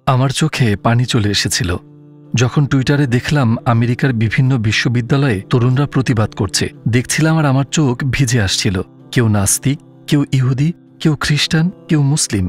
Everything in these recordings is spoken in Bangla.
আমার চোখে পানি চলে এসেছিল যখন টুইটারে দেখলাম আমেরিকার বিভিন্ন বিশ্ববিদ্যালয়ে তরুণরা প্রতিবাদ করছে। দেখছিলাম আর আমার চোখ ভিজে আসছিল। কেউ নাস্তিক, কেউ ইহুদি, কেউ খ্রিস্টান, কেউ মুসলিম,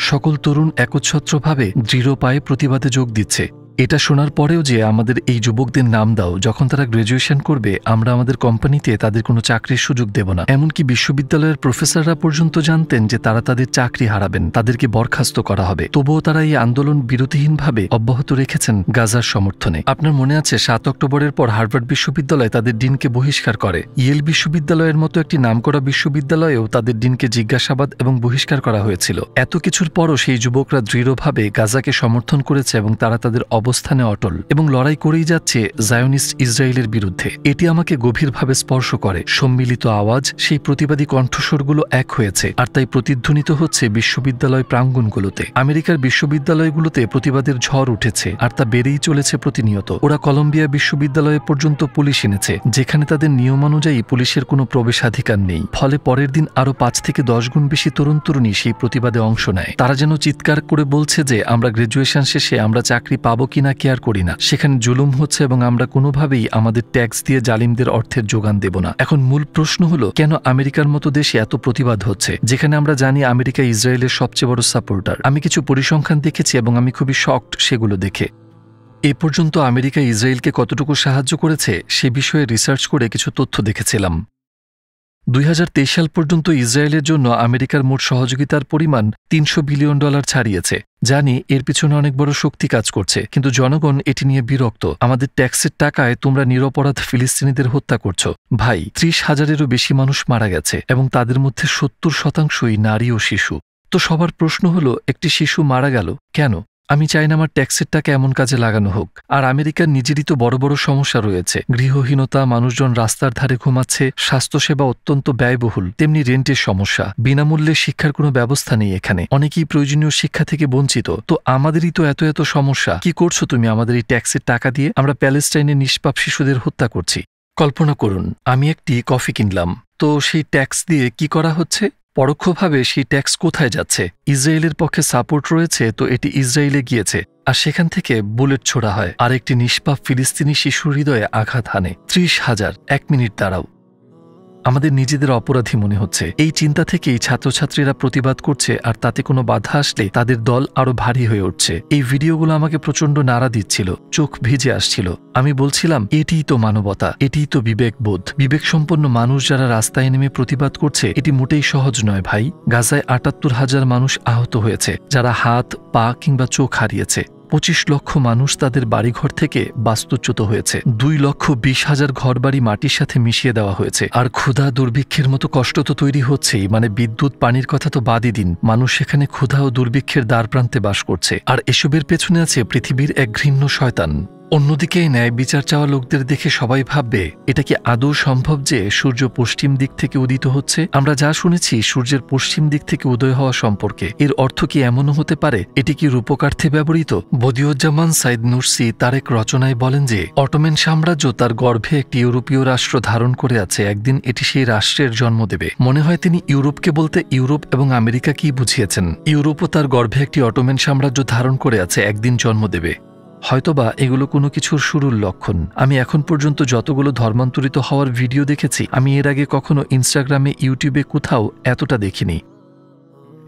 সকল তরুণ একচ্ছত্রভাবে দৃঢ় পায়ে প্রতিবাদে যোগ দিচ্ছে। এটা শোনার পরেও যে আমাদের এই যুবকদের নাম দাও, যখন তারা গ্র্যাজুয়েশন করবে আমরা আমাদের কোম্পানিতে তাদের কোনো চাকরির সুযোগ দেব না। এমনকি বিশ্ববিদ্যালয়ের প্রফেসররা পর্যন্ত জানতেন যে তারা তাদের চাকরি হারাবেন, তাদেরকে বরখাস্ত করা হবে। তবুও তারা এই আন্দোলন বিরতিহীনভাবে অব্যাহত রেখেছেন গাজার সমর্থনে। আপনার মনে আছে 7 অক্টোবরের পর হার্ভার্ড বিশ্ববিদ্যালয় তাদের ডিনকে বহিষ্কার করে। ইয়েল বিশ্ববিদ্যালয়ের মতো একটি নামকরা বিশ্ববিদ্যালয়েও তাদের ডিনকে জিজ্ঞাসাবাদ এবং বহিষ্কার করা হয়েছিল। এত কিছুর পরও সেই যুবকরা দৃঢ়ভাবে গাজাকে সমর্থন করেছে এবং তারা তাদের অবস্থানে অটল এবং লড়াই করেই যাচ্ছে জায়োনিস্ট ইসরায়েলের বিরুদ্ধে। এটি আমাকে গভীরভাবে স্পর্শ করে। সম্মিলিত আওয়াজ, সেই প্রতিবাদী কণ্ঠস্বরগুলো এক হয়েছে, আর তাই প্রতিধ্বনিত হচ্ছে বিশ্ববিদ্যালয় প্রাঙ্গণগুলোতে। আমেরিকার বিশ্ববিদ্যালয়গুলোতে প্রতিবাদের ঝড় উঠেছে, আর তা বেড়েই চলেছে প্রতিনিয়ত। ওরা কলম্বিয়া বিশ্ববিদ্যালয়ে পর্যন্ত পুলিশ এনেছে, যেখানে তাদের নিয়মানুযায়ী পুলিশের কোনো প্রবেশাধিকার নেই। ফলে পরের দিন আরও 5 থেকে 10 গুণ বেশি তরুণ তরুণী সেই প্রতিবাদে অংশ নেয়। তারা যেন চিৎকার করে বলছে যে আমরা গ্র্যাজুয়েশন শেষে আমরা চাকরি পাবো কিনা কেয়ার করি না, সেখানে জুলুম হচ্ছে এবং আমরা কোনোভাবেই আমাদের ট্যাক্স দিয়ে জালিমদের অর্থের যোগান দেব না। এখন মূল প্রশ্ন হলো, কেন আমেরিকার মতো দেশে এত প্রতিবাদ হচ্ছে, যেখানে আমরা জানি আমেরিকা ইসরায়েলের সবচেয়ে বড় সাপোর্টার? আমি কিছু পরিসংখ্যান দেখেছি এবং আমি খুবই শকড সেগুলো দেখে। এ পর্যন্ত আমেরিকা ইসরায়েলকে কতটুকু সাহায্য করেছে সে বিষয়ে রিসার্চ করে কিছু তথ্য দেখেছিলাম। 2023 সাল পর্যন্ত ইসরায়েলের জন্য আমেরিকার মোট সহযোগিতার পরিমাণ $300 বিলিয়ন ছাড়িয়েছে। জানি এর পিছনে অনেক বড় শক্তি কাজ করছে, কিন্তু জনগণ এটি নিয়ে বিরক্ত। আমাদের ট্যাক্সের টাকায় তোমরা নিরপরাধ ফিলিস্তিনিদের হত্যা করছো। ভাই, 30,000-এরও বেশি মানুষ মারা গেছে এবং তাদের মধ্যে 70%ই নারী ও শিশু। তো সবার প্রশ্ন হলো, একটি শিশু মারা গেল কেন? আমি চাই না আমার ট্যাক্সের টাকা এমন কাজে লাগানো হোক। আর আমেরিকার নিজেরই তো বড় বড় সমস্যা রয়েছে। গৃহহীনতা, মানুষজন রাস্তার ধারে ঘুমাচ্ছে, স্বাস্থ্যসেবা অত্যন্ত ব্যয়বহুল, তেমনি রেন্টের সমস্যা, বিনামূল্যে শিক্ষার কোনো ব্যবস্থা নেই এখানে, অনেকেই প্রয়োজনীয় শিক্ষা থেকে বঞ্চিত। তো আমাদেরই তো এত এত সমস্যা, কি করছো তুমি আমাদের এই ট্যাক্সের টাকা দিয়ে? আমরা প্যালেস্টাইনে নিষ্পাপ শিশুদের হত্যা করছি। কল্পনা করুন, আমি একটি কফি কিনলাম, তো সেই ট্যাক্স দিয়ে কি করা হচ্ছে? পরোক্ষভাবে সেই ট্যাক্স কোথায় যাচ্ছে? ইসরায়েলের পক্ষে সাপোর্ট রয়েছে, তো এটি ইসরায়েলে গিয়েছে, আর সেখান থেকে বুলেট ছোড়া হয় আর একটি নিষ্পাপ ফিলিস্তিনি শিশুর হৃদয়ে আঘাত হানে। 30,000। 1 মিনিট দাঁড়াও, আমাদের নিজেদের অপরাধী মনে হচ্ছে। এই চিন্তা থেকেই ছাত্রছাত্রীরা প্রতিবাদ করছে, আর তাতে কোনো বাধা আসলে তাদের দল আরো ভারী হয়ে উঠছে। এই ভিডিওগুলো আমাকে প্রচণ্ড নাড়া দিচ্ছিল, চোখ ভিজে আসছিল। আমি বলছিলাম, এটিই তো মানবতা, এটিই তো বিবেকবোধ। বিবেকসম্পন্ন মানুষ যারা রাস্তায় নেমে প্রতিবাদ করছে, এটি মোটেই সহজ নয় ভাই। গাজায় 78,000 মানুষ আহত হয়েছে, যারা হাত, পা কিংবা চোখ হারিয়েছে। 25 লক্ষ মানুষ তাদের বাড়িঘর থেকে বাস্তুচ্যুত হয়েছে। 2,20,000 ঘরবাড়ি মাটির সাথে মিশিয়ে দেওয়া হয়েছে। আর ক্ষুধা, দুর্ভিক্ষের মতো কষ্ট তো তৈরি হচ্ছেই, মানে বিদ্যুৎ, পানির কথা তো বাদই দিন। মানুষ সেখানে ক্ষুধা ও দুর্ভিক্ষের দ্বারপ্রান্তে বাস করছে, আর এসবের পেছনে আছে পৃথিবীর এক ঘৃণ্য শয়তান। অন্যদিকে ন্যায় বিচার চাওয়া লোকদের দেখে সবাই ভাববে, এটা কি আদৌ সম্ভব যে সূর্য পশ্চিম দিক থেকে উদিত হচ্ছে? আমরা যা শুনেছি সূর্যের পশ্চিম দিক থেকে উদয় হওয়া সম্পর্কে, এর অর্থ কি এমনও হতে পারে এটি কি রূপকার্থে ব্যবহৃত? বদিউজ্জামান সাইদ নুরসি তার এক রচনায় বলেন যে অটোম্যান সাম্রাজ্য তার গর্ভে একটি ইউরোপীয় রাষ্ট্র ধারণ করে আছে, একদিন এটি সেই রাষ্ট্রের জন্ম দেবে। মনে হয় তিনি ইউরোপকে বলতে ইউরোপ এবং আমেরিকা কি বুঝিয়েছেন। ইউরোপও তার গর্ভে একটি অটোম্যান সাম্রাজ্য ধারণ করে আছে, একদিন জন্ম দেবে। হয়তোবা এগুলো কোনো কিছুর শুরুর লক্ষণ। আমি এখন পর্যন্ত যতগুলো ধর্মান্তরিত হওয়ার ভিডিও দেখেছি, আমি এর আগে কখনো ইনস্টাগ্রামে, ইউটিউবে কোথাও এতটা দেখিনি।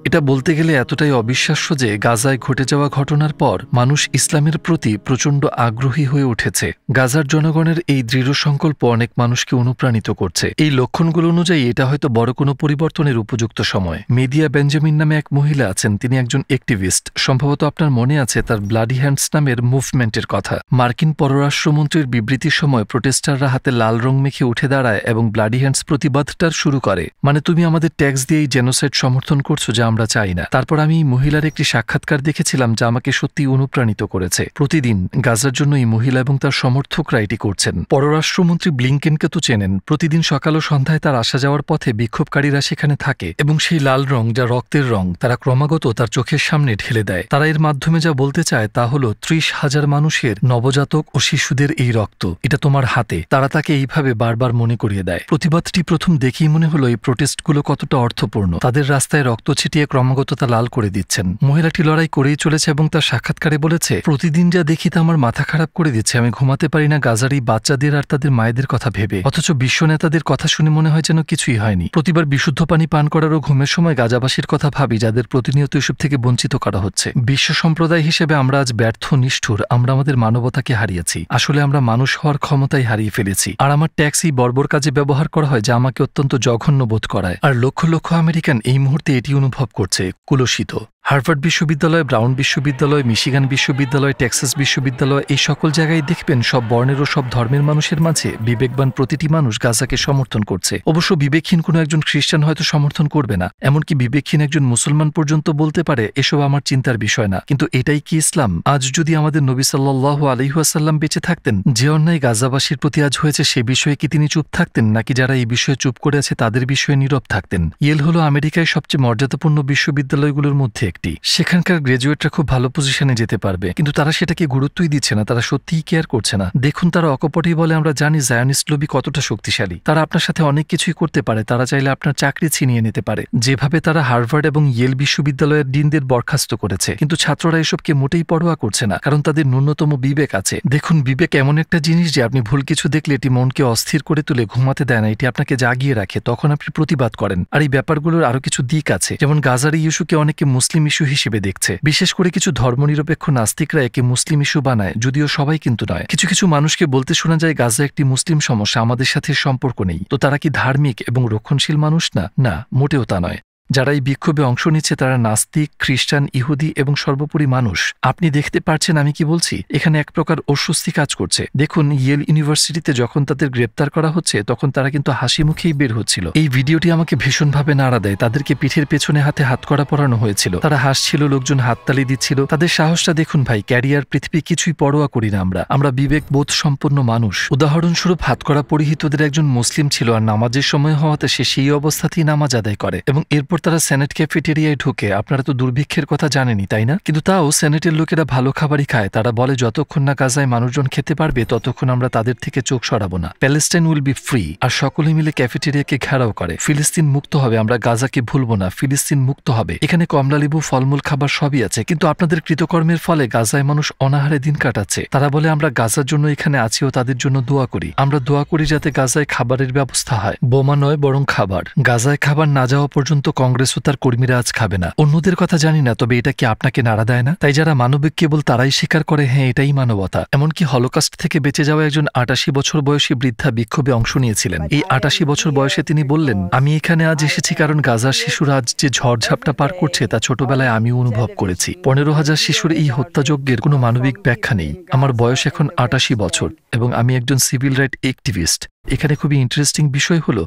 এটা বলতে গেলে এতটাই অবিশ্বাস্য যে গাজায় ঘটে যাওয়া ঘটনার পর মানুষ ইসলামের প্রতি প্রচণ্ড আগ্রহী হয়ে উঠেছে। গাজার জনগণের এই দৃঢ় সংকল্প অনেক মানুষকে অনুপ্রাণিত করছে। এই লক্ষণগুলো অনুযায়ী এটা হয়তো বড় কোনো পরিবর্তনের উপযুক্ত সময়। মেডিয়া বেঞ্জামিন নামে এক মহিলা আছেন, তিনি একজন অ্যাক্টিভিস্ট। সম্ভবত আপনার মনে আছে তার ব্লাডি হ্যান্ডস নামের মুভমেন্টের কথা। মার্কিন পররাষ্ট্রমন্ত্রীর বিবৃতির সময় প্রোটেস্টাররা হাতে লাল রং মেখে উঠে দাঁড়ায় এবং ব্লাডি হ্যান্ডস প্রতিবাদটার শুরু করে, মানে তুমি আমাদের ট্যাক্স দিয়ে এই জেনোসাইড সমর্থন করছো যা আমরা চাই না। তারপর আমি মহিলার একটি সাক্ষাৎকার দেখেছিলাম যা আমাকে সত্যি অনুপ্রাণিত করেছে। প্রতিদিন গাজার জন্য এই মহিলা এবং তার সমর্থকরা এটি করছেন। পররাষ্ট্রমন্ত্রী ব্লিংকেনকে তো চেনেন, প্রতিদিন সকাল ও সন্ধ্যায় তার আসা যাওয়ার পথে বিক্ষোভকারীরা সেখানে থাকে এবং সেই লাল রং, যা রক্তের রং, তারা ক্রমাগত তার চোখের সামনে ঢেলে দেয়। তারা এর মাধ্যমে যা বলতে চায় তা হলো 30,000 মানুষের, নবজাতক ও শিশুদের এই রক্ত, এটা তোমার হাতে। তারা তাকে এইভাবে বারবার মনে করিয়ে দেয়। প্রতিবাদটি প্রথম দেখেই মনে হলো এই প্রোটেস্টগুলো কতটা অর্থপূর্ণ। তাদের রাস্তায় রক্ত ছিটিয়ে দিয়ে ক্রমাগত তা লাল করে দিচ্ছেন। মহিলাটি লড়াই করেই চলেছে এবং তার সাক্ষাৎকারে বলেছে, প্রতিদিন যা দেখি তা আমার মাথা খারাপ করে দিচ্ছে। আমি ঘুমাতে পারি না গাজার এই বাচ্চাদের আর তাদের মায়েদের কথা ভেবে। অথচ বিশ্ব নেতাদের কথা শুনে মনে হয় যেন কিছুই হয়নি। প্রতিবার বিশুদ্ধ পানি পান করার ও ঘুমের সময় গাজাবাসীর কথা ভাবি, যাদের প্রতিনিয়ত এসব থেকে বঞ্চিত করা হচ্ছে। বিশ্ব সম্প্রদায় হিসেবে আমরা আজ ব্যর্থ, নিষ্ঠুর। আমরা আমাদের মানবতাকে হারিয়েছি। আসলে আমরা মানুষ হওয়ার ক্ষমতাই হারিয়ে ফেলেছি। আর আমার ট্যাক্স এই বর্বর কাজে ব্যবহার করা হয়, যা আমাকে অত্যন্ত জঘন্য বোধ করায়। আর লক্ষ লক্ষ আমেরিকান এই মুহূর্তে এটি অনুভব করছে, কুলসিত। হার্ভার্ড বিশ্ববিদ্যালয়, ব্রাউন বিশ্ববিদ্যালয়, মিশিগান বিশ্ববিদ্যালয়, টেক্সাস বিশ্ববিদ্যালয়, এই সকল জায়গায় দেখবেন সব বর্ণের ও সব ধর্মের মানুষের মাঝে বিবেকবান প্রতিটি মানুষ গাজাকে সমর্থন করছে। অবশ্য বিবেকহীন কোনো একজন খ্রিস্টান হয়তো সমর্থন করবে না, এমনকি বিবেকহীন একজন মুসলমান পর্যন্ত বলতে পারে এসব আমার চিন্তার বিষয় না। কিন্তু এটাই কি ইসলাম? আজ যদি আমাদের নবী সাল্লাল্লাহু আলাইহি ওয়াসাল্লাম বেঁচে থাকতেন, যে অন্যায় গাজাবাসীর প্রতি আজ হয়েছে সে বিষয়ে কি তিনি চুপ থাকতেন, নাকি যারা এই বিষয়ে চুপ করে আছে তাদের বিষয়ে নীরব থাকতেন? ইয়েল হলো আমেরিকায় সবচেয়ে মর্যাদাপূর্ণ বিশ্ববিদ্যালয়গুলোর মধ্যে একটি। সেখানকার গ্রাজুয়েটরা খুব ভালো পজিশনে যেতে পারবে, কিন্তু তারা সেটাকে গুরুত্বই দিচ্ছে না। তারা সত্যিই কেয়ার করছে না। দেখুন, তারা অকপটেই বলে আমরা জানি জায়নিস্ট লবি কতটা শক্তিশালী। তারা আপনার সাথে অনেক কিছুই করতে পারে। তারা চাইলে আপনার চাকরি ছিনিয়ে নিতে পারে, যেভাবে তারা হার্ভার্ড এবং ইয়েল বিশ্ববিদ্যালয়ের ডিনদের বরখাস্ত করেছে। কিন্তু ছাত্ররা এসবকে মোটেই পরোয়া করছে না, কারণ তাদের ন্যূনতম বিবেক আছে। দেখুন, বিবেক এমন একটা জিনিস যে আপনি ভুল কিছু দেখলে এটি মনকে অস্থির করে তুলে ঘুমাতে দেয় না, এটি আপনাকে জাগিয়ে রাখে। তখন আপনি প্রতিবাদ করেন। আর এই ব্যাপারগুলোর আরো কিছু দিক আছে, যেমন গাজার ইস্যুকে অনেকে মুসলিম ইস্যু হিসেবে দেখছে। বিশেষ করে কিছু ধর্মনিরপেক্ষ নাস্তিকরা একে মুসলিম ইস্যু বানায়, যদিও সবাই কিন্তু নয়। কিছু কিছু মানুষকে বলতে শোনা যায় গাজা একটি মুসলিম সমস্যা, আমাদের সাথে সম্পর্ক নেই। তো তারা কি ধার্মিক এবং রক্ষণশীল মানুষ না? না, মোটেও তা নয়। যারা এই বিক্ষোভে অংশ নিচ্ছে তারা নাস্তিক, খ্রিস্টান, ইহুদি এবং সর্বোপরি মানুষ। আপনি দেখতে পাচ্ছেন আমি কি বলছি? এখানে এক প্রকার অস্বস্তি কাজ করছে। দেখুন, ইয়েল ইউনিভার্সিটিতে যখন তাদের গ্রেপ্তার করা হচ্ছে তখন তারা কিন্তু হাসি মুখেই বের হচ্ছিল। এই ভিডিওটি আমাকে ভীষণভাবে নাড়া দেয়। তাদেরকে পিঠের পেছনে হাতে হাতকড়া পরানো হয়েছিল, তারা হাসছিল, লোকজন হাততালি দিচ্ছিল। তাদের সাহসটা দেখুন ভাই। ক্যারিয়ার, পৃথিবী কিছুই পরোয়া করি না আমরা বিবেক বোধ সম্পন্ন মানুষ। উদাহরণস্বরূপ হাতকড়া পরিহিতদের একজন মুসলিম ছিল, আর নামাজের সময় হওয়াতে সে সেই অবস্থাতেই নামাজ আদায় করে এবং এরপর তারা সেনেট ক্যাফেটেরিয়ায় ঢুকে। আপনারা তো দুর্ভিক্ষের কথা জানেনই, তাই না? কিন্তু তাও সেনেটের লোকেরা ভালো খাবারই খায়। তারা বলে যতক্ষণ না গাজায় মানুষজন খেতে পারবে ততক্ষণ আমরা তাদের থেকে চোখ সরাবো না। Palestine will be free. আর সকলে মিলে ক্যাফেটেরিয়াকে ঘেরাও করে। ফিলিস্তিন মুক্ত হবে, আমরা গাজাকে ভুলবো না। ফিলিস্তিন মুক্ত হবে। এখানে কমলালেবু, ফলমূল, খাবার সবই আছে। কিন্তু আপনাদের কৃতকর্মের ফলে গাজায় মানুষ অনাহারে দিন কাটাচ্ছে। তারা বলে আমরা গাজার জন্য এখানে আছি ও তাদের জন্য দোয়া করি। আমরা দোয়া করি যাতে গাজায় খাবারের ব্যবস্থা হয়। বোমা নয়, বরং খাবার। গাজায় খাবার না যাওয়া পর্যন্ত কংগ্রেস ও তার কর্মীরা আজ খাবে না। অন্যদের কথা জানি না, তবে এটা কি আপনাকে নাড়া দেয় না? তাই যারা মানবিক কেবল তারাই স্বীকার করে হ্যাঁ এটাই মানবতা। এমনকি হলোকাস্ট থেকে বেঁচে যাওয়া একজন ৮৮ বছর বয়সী বৃদ্ধা বিক্ষোভে অংশ নিয়েছিলেন। এই ৮৮ বছর বয়সে তিনি বললেন, আমি এখানে আজ এসেছি কারণ গাজার শিশুরা আজ যে ঝড়ঝাপটা পার করছে তা ছোটবেলায় আমি অনুভব করেছি। ১৫,০০০ শিশুর এই হত্যাযজ্ঞের কোনো মানবিক ব্যাখ্যা নেই। আমার বয়স এখন ৮৮ বছর এবং আমি একজন সিভিল রাইট অ্যাক্টিভিস্ট। এখানে খুবই ইন্টারেস্টিং বিষয় হলো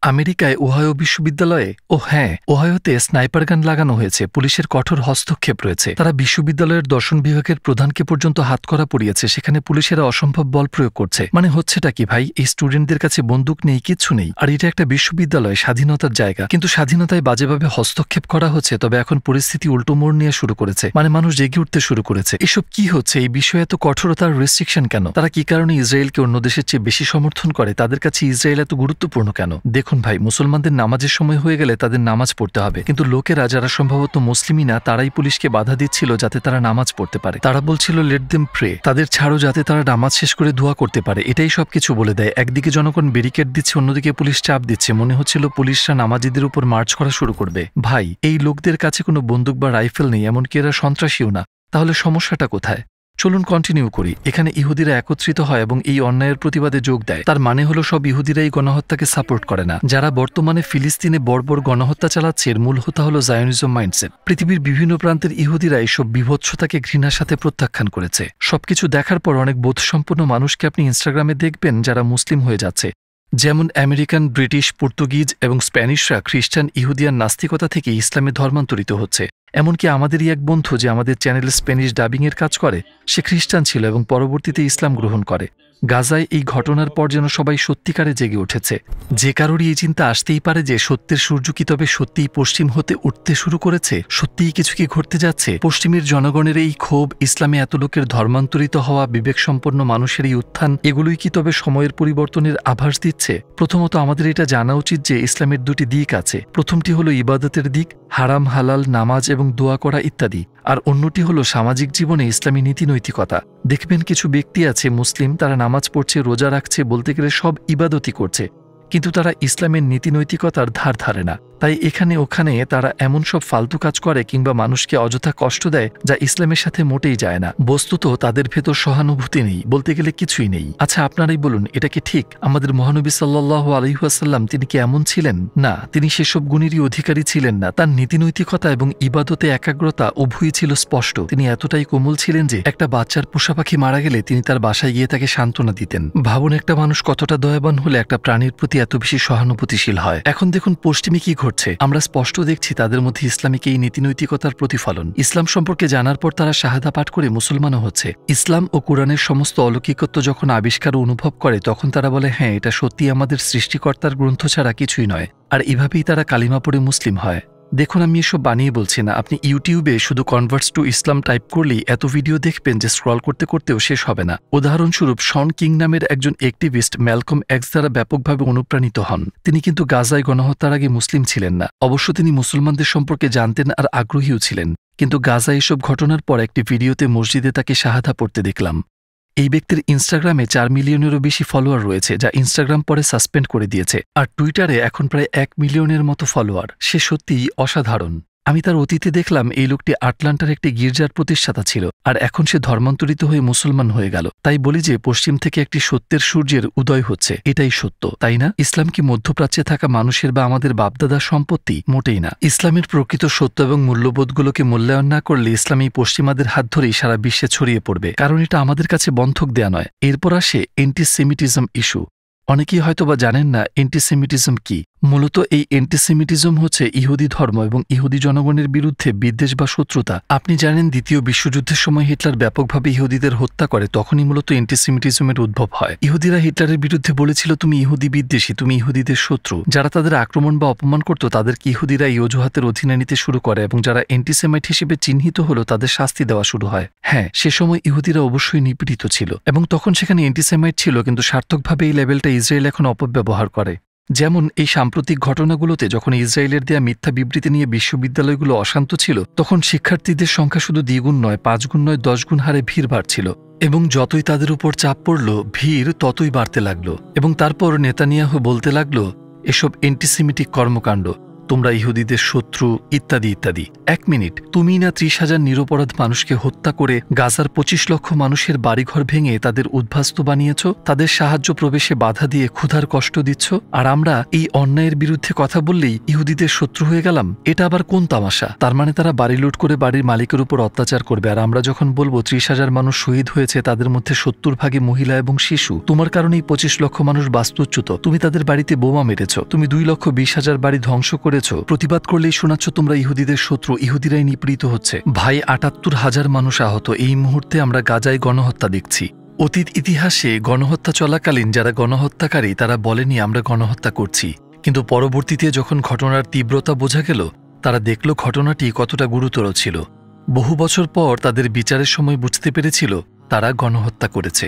আমেরিকায় ওহাইও বিশ্ববিদ্যালয়ে ওহাইওতে স্নাইপার গান লাগানো হয়েছে। পুলিশের কঠোর হস্তক্ষেপ রয়েছে। তারা বিশ্ববিদ্যালয়ের দর্শন বিভাগের প্রধানকে পর্যন্ত হাতকড়া পরিয়েছে। সেখানে পুলিশেরা অসম্ভব বল প্রয়োগ করছে। মানে হচ্ছেটা কি ভাই? এই স্টুডেন্টদের কাছে বন্দুক নেই, কিচ্ছু নেই। আর এটা একটা বিশ্ববিদ্যালয়, স্বাধীনতার জায়গা, কিন্তু স্বাধীনতায় বাজেভাবে হস্তক্ষেপ করা হচ্ছে। তবে এখন পরিস্থিতি উল্টো মোড় নিয়ে শুরু করেছে। মানে মানুষ জেগে উঠতে শুরু করেছে। এসব কি হচ্ছে? এই বিষয়ে এত কঠোরতার রেস্ট্রিকশন কেন? তারা কি কারণে ইসরায়েলকে অন্য দেশের চেয়ে বেশি সমর্থন করে? তাদের কাছে ইসরায়েল এত গুরুত্বপূর্ণ কেন? দেখুন ভাই, মুসলমানদের নামাজের সময় হয়ে গেলে তাদের নামাজ পড়তে হবে, কিন্তু লোকেরা যারা সম্ভবত মুসলিমই না তারাই পুলিশকে বাধা দিচ্ছিল যাতে তারা নামাজ পড়তে পারে। তারা বলছিল লেট দেম প্রে, তাদের ছাড়ো যাতে তারা নামাজ শেষ করে দোয়া করতে পারে। এটাই সবকিছু বলে দেয়। একদিকে জনগণ ব্যারিকেড দিচ্ছে, অন্যদিকে পুলিশ চাপ দিচ্ছে। মনে হচ্ছিল পুলিশরা নামাজিদের উপর মার্চ করা শুরু করবে। ভাই, এই লোকদের কাছে কোনো বন্দুক বা রাইফেল নেই, এমনকি এরা সন্ত্রাসীও না। তাহলে সমস্যাটা কোথায়? চলুন কন্টিনিউ করি। এখানে ইহুদিরা একত্রিত হয় এবং এই অন্যায়ের প্রতিবাদে যোগ দেয়। তার মানে হলো সব ইহুদিরা এই গণহত্যাকে সাপোর্ট করে না। যারা বর্তমানে ফিলিস্তিনে বর্বর গণহত্যা চালাচ্ছে এর মূল হোতা হলো জায়নিজম মাইন্ডসেট। পৃথিবীর বিভিন্ন প্রান্তের ইহুদিরা এইসব বিভৎসতাকে ঘৃণার সাথে প্রত্যাখ্যান করেছে। সবকিছু দেখার পর অনেক বোধসম্পন্ন মানুষকে আপনি ইনস্টাগ্রামে দেখবেন যারা মুসলিম হয়ে যাচ্ছে। যেমন আমেরিকান, ব্রিটিশ, পর্তুগিজ এবং স্প্যানিশরা খ্রিস্টান, ইহুদিয়ান নাস্তিকতা থেকে ইসলামে ধর্মান্তরিত হচ্ছে। এমনকি আমাদেরই এক বন্ধু যে আমাদের চ্যানেলে স্প্যানিশ ডাবিংয়ের কাজ করে, সে খ্রিস্টান ছিল এবং পরবর্তীতে ইসলাম গ্রহণ করে। গাজায় এই ঘটনার পর যেন সবাই সত্যিকারে জেগে উঠেছে। যে কারোরই এই চিন্তা আসতেই পারে যে সত্যের সূর্য কি তবে সত্যিই পশ্চিম হতে উঠতে শুরু করেছে, সত্যিই কিছু কি ঘটতে যাচ্ছে। পশ্চিমের জনগণের এই ক্ষোভ, ইসলামে এত লোকের ধর্মান্তরিত হওয়া, বিবেকসম্পন্ন মানুষের এই উত্থান, এগুলোই কি তবে সময়ের পরিবর্তনের আভাস দিচ্ছে? প্রথমত আমাদের এটা জানা উচিত যে ইসলামের দুটি দিক আছে। প্রথমটি হলো ইবাদতের দিক, হারাম হালাল, নামাজ এবং দোয়া করা ইত্যাদি। আর অন্যটি হলো সামাজিক জীবনে ইসলামী নীতিনৈতিকতা। দেখবেন কিছু ব্যক্তি আছে মুসলিম, তারা নামাজ পড়ছে, রোজা রাখছে, বলতে গেলে সব ইবাদতই করছে, কিন্তু তারা ইসলামের নীতিনৈতিকতার ধার ধারে না। তাই এখানে ওখানে তারা এমন সব ফালতু কাজ করে কিংবা মানুষকে অযথা কষ্ট দেয় যা ইসলামের সাথে মোটেই যায় না। বস্তুত তাদের ভেতর সহানুভূতি নেই, বলতে গেলে কিছুই নেই। আচ্ছা, আপনারাই বলুন, এটা কি ঠিক? আমাদের মহানবী সাল্লাল্লাহু আলাইহি ওয়াসাল্লাম তিনি কি এমন ছিলেন? না, তিনি সেসব গুণেরই অধিকারী ছিলেন না। তার নীতিনৈতিকতা এবং ইবাদতে একাগ্রতা উভয়ই ছিল স্পষ্ট। তিনি এতটাই কোমল ছিলেন যে একটা বাচ্চার পোষা পাখি মারা গেলে তিনি তার বাসায় গিয়ে তাকে সান্ত্বনা দিতেন। ভাবুন, একটা মানুষ কতটা দয়াবান হলে একটা প্রাণীর প্রতি এত বেশি সহানুভূতিশীল হয়। এখন দেখুন পশ্চিমে কি ঘটছে। আমরা স্পষ্ট দেখছি তাদের মধ্যে ইসলামিক এই নীতিনৈতিকতার প্রতিফলন। ইসলাম সম্পর্কে জানার পর তারা শাহাদা পাঠ করে মুসলমানও হচ্ছে। ইসলাম ও কোরআনের সমস্ত অলৌকিকত্ব যখন আবিষ্কার ও অনুভব করে তখন তারা বলে, হ্যাঁ, এটা সত্যি আমাদের সৃষ্টিকর্তার গ্রন্থ ছাড়া কিছুই নয়। আর এভাবেই তারা কালিমা পড়ে মুসলিম হয়। দেখুন, আমি এসব বানিয়ে বলছি না। আপনি ইউটিউবে শুধু কনভার্টস টু ইসলাম টাইপ করলেই এত ভিডিও দেখবেন যে স্ক্রল করতে করতেও শেষ হবে না। উদাহরণস্বরূপ শন কিং নামের একজন অ্যাক্টিভিস্ট ম্যালকম এক্স দ্বারা ব্যাপকভাবে অনুপ্রাণিত হন। তিনি কিন্তু গাজায় গণহত্যার আগে মুসলিম ছিলেন না। অবশ্য তিনি মুসলমানদের সম্পর্কে জানতেন আর আগ্রহীও ছিলেন, কিন্তু গাজায় এসব ঘটনার পর একটি ভিডিওতে মসজিদে তাকে শাহাদা পড়তে দেখলাম। এই ব্যক্তির ইনস্টাগ্রামে 4 মিলিয়নেরও বেশি ফলোয়ার রয়েছে, যা ইনস্টাগ্রাম পরে সাসপেন্ড করে দিয়েছে। আর টুইটারে এখন প্রায় 1 মিলিয়নের মতো ফলোয়ার। সে সত্যিই অসাধারণ। আমি তার অতীতে দেখলাম এই লোকটি আটলান্টার একটি গির্জার প্রতিষ্ঠাতা ছিল, আর এখন সে ধর্মান্তরিত হয়ে মুসলমান হয়ে গেল। তাই বলি যে পশ্চিম থেকে একটি সত্যের সূর্যের উদয় হচ্ছে। এটাই সত্য, তাই না? ইসলাম কি মধ্যপ্রাচ্যে থাকা মানুষের বা আমাদের বাপদাদার সম্পত্তি? মোটেই না। ইসলামের প্রকৃত সত্য এবং মূল্যবোধগুলোকে মূল্যায়ন না করলে ইসলাম এই পশ্চিমাদের হাত ধরেই সারা বিশ্বে ছড়িয়ে পড়বে, কারণ এটা আমাদের কাছে বন্ধক দেয়া নয়। এরপর আসে এন্টিসেমিটিজম ইস্যু। অনেকেই হয়তোবা জানেন না এন্টিসেমিটিজম কি। মূলত এই এন্টিসেমিটিজম হচ্ছে ইহুদি ধর্ম এবং ইহুদি জনগণের বিরুদ্ধে বিদ্বেষ বা শত্রুতা। আপনি জানেন দ্বিতীয় বিশ্বযুদ্ধের সময় হিটলার ব্যাপকভাবে ইহুদিদের হত্যা করে, তখনই মূলত এন্টিসেমিটিজমের উদ্ভব হয়। ইহুদিরা হিটলারের বিরুদ্ধে বলেছিল, তুমি ইহুদি বিদ্বেষী, তুমি ইহুদিদের শত্রু। যারা তাদের আক্রমণ বা অপমান করত তাদেরকে ইহুদিরা এই অজুহাতের অধীনে নিতে শুরু করে এবং যারা এন্টিসেমাইট হিসেবে চিহ্নিত হলো তাদের শাস্তি দেওয়া শুরু হয়। হ্যাঁ, সে সময় ইহুদিরা অবশ্যই নিপীড়িত ছিল এবং তখন সেখানে এন্টিসেমাইট ছিল, কিন্তু সার্থকভাবে এই লেভেলটা ইসরায়েল এখন অপব্যবহার করে। যেমন এই সাম্প্রতিক ঘটনাগুলোতে যখন ইসরায়েলের দেয়া মিথ্যা বিবৃতি নিয়ে বিশ্ববিদ্যালয়গুলো অশান্ত ছিল, তখন শিক্ষার্থীদের সংখ্যা শুধু 2 গুণ নয়, 5 গুণ নয়, 10 গুণ হারে ভিড় বাড়ছিল। এবং যতই তাদের উপর চাপ পড়ল, ভিড় ততই বাড়তে লাগলো। এবং তারপর নেতানিয়াহু বলতে লাগলো, এসব এন্টিসেমিটিক কর্মকাণ্ড, তোমরা ইহুদিদের শত্রু, ইত্যাদি ইত্যাদি। 1 মিনিট, তুমি না 30,000 নিরপরাধ মানুষকে হত্যা করে গাজার 25 লক্ষ মানুষের বাড়িঘর ভেঙে তাদের উদ্বাস্তু বানিয়েছ, তাদের সাহায্য প্রবেশে বাধা দিয়ে ক্ষুধার কষ্ট দিচ্ছ, আর আমরা এই অন্যায়ের বিরুদ্ধে কথা বললেই ইহুদিদের শত্রু হয়ে গেলাম? এটা আবার কোন তামাশা? তার মানে তারা বাড়ি লুট করে বাড়ির মালিকের উপর অত্যাচার করবে, আর আমরা যখন বলবো 30,000 মানুষ শহীদ হয়েছে, তাদের মধ্যে 70 ভাগে মহিলা এবং শিশু, তোমার কারণেই 25 লক্ষ মানুষ বাস্তুচ্যুত, তুমি তাদের বাড়িতে বোমা মেরেছ, তুমি 2,20,000 বাড়ি ধ্বংস করে প্রতিবাদ করলেই শোনাচ্ছ তোমরা ইহুদিদের শত্রু, ইহুদিরাই নিপীড়িত হচ্ছে। ভাই, 78,000 মানুষ আহত। এই মুহূর্তে আমরা গাজায় গণহত্যা দেখছি। অতীত ইতিহাসে গণহত্যা চলাকালীন যারা গণহত্যাকারী তারা বলেনি আমরা গণহত্যা করছি, কিন্তু পরবর্তীতে যখন ঘটনার তীব্রতা বোঝা গেল, তারা দেখল ঘটনাটি কতটা গুরুতর ছিল। বহু বছর পর তাদের বিচারের সময় বুঝতে পেরেছিল তারা গণহত্যা করেছে।